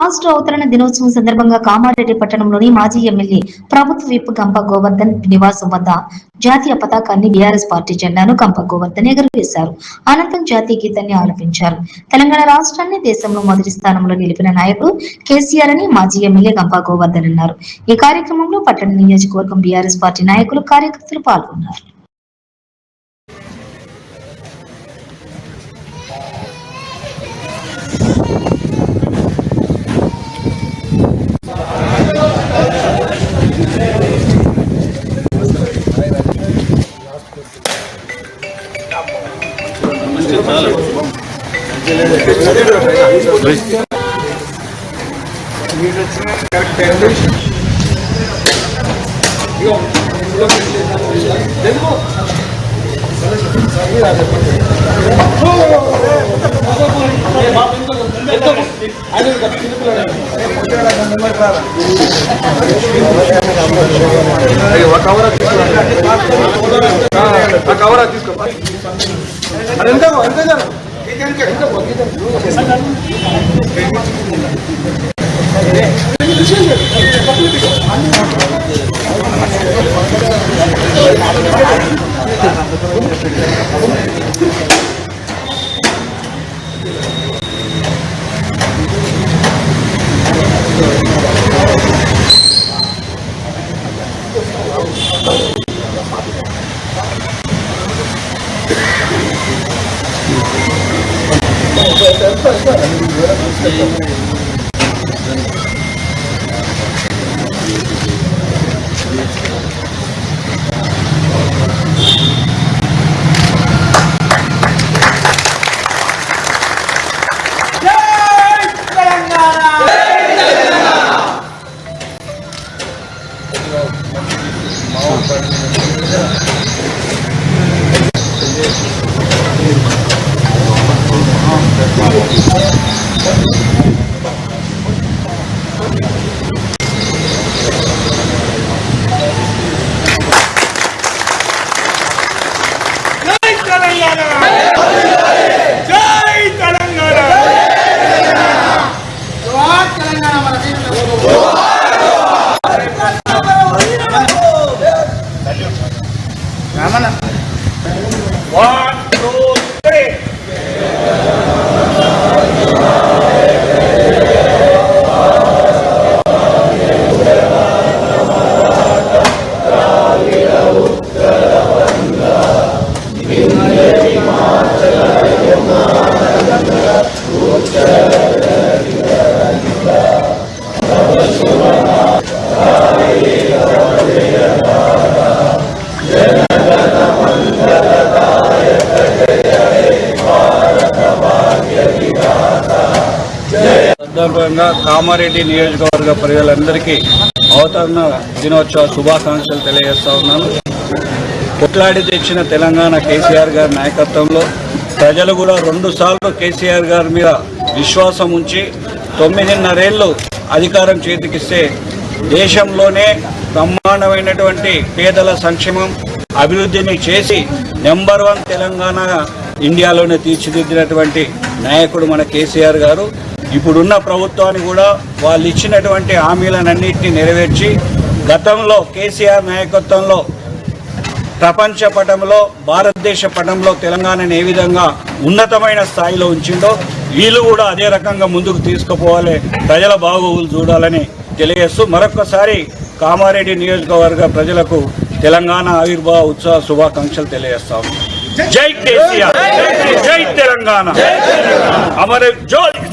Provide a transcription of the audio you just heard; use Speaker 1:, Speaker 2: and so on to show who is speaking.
Speaker 1: రాష్ట్ర అవతరణ దినోత్సవం సందర్భంగా కామారెడ్డి పట్టణంలోని మాజీ ఎమ్మెల్యే ప్రభుత్వ విప్ గంప గోవర్ధన్ నివాసం వద్ద జాతీయ పతాకాన్ని బీఆర్ఎస్ పార్టీ జెండాను గంప గోవర్ధన్ ఎగురవేశారు. అనంతరం జాతీయ గీతాన్ని ఆలపించారు. తెలంగాణ రాష్ట్రాన్ని దేశంలో మొదటి స్థానంలో నిలిపిన నాయకుడు కేసీఆర్ అని మాజీ ఎమ్మెల్యే గంప గోవర్ధన్ అన్నారు. ఈ కార్యక్రమంలో పట్టణ నియోజకవర్గం బీఆర్ఎస్ పార్టీ నాయకులు, కార్యకర్తలు పాల్గొన్నారు.
Speaker 2: సందర్భంగా కామారెడ్డి నియోజకవర్గ ప్రజలందరికీ అవతరణ దినోత్సవ శుభాకాంక్షలు తెలియజేస్తా ఉన్నాను. కొట్లాడి తెచ్చిన తెలంగాణ కేసీఆర్ గారి నాయకత్వంలో ప్రజలు కూడా 2 సార్లు కేసీఆర్ గారి మీద విశ్వాసం ఉంచి 9.5 ఏళ్ళు అధికారం చేతికిస్తే దేశంలోనే బ్రహ్మాండమైనటువంటి పేదల సంక్షేమం అభివృద్ధిని చేసి నెంబర్ 1 తెలంగాణ ఇండియాలోనే తీర్చిదిద్దినటువంటి నాయకుడు మన కేసీఆర్ గారు. ఇప్పుడున్న ప్రభుత్వాన్ని కూడా వాళ్ళు ఇచ్చినటువంటి హామీలన్నింటినీ నెరవేర్చి గతంలో కేసీఆర్ నాయకత్వంలో ప్రపంచ పటంలో, భారతదేశ పటంలో తెలంగాణను ఏ విధంగా ఉన్నతమైన స్థాయిలో ఉంచిందో వీళ్ళు కూడా అదే రకంగా ముందుకు తీసుకుపోవాలి, ప్రజల బాగోగులు చూడాలని తెలియజేస్తూ మరొకసారి కామారెడ్డి నియోజకవర్గ ప్రజలకు తెలంగాణ ఆవిర్భావ ఉత్సవ శుభాకాంక్షలు తెలియజేస్తాము. జై కేసీఆర్, జై తెలంగాణ, అమర జై.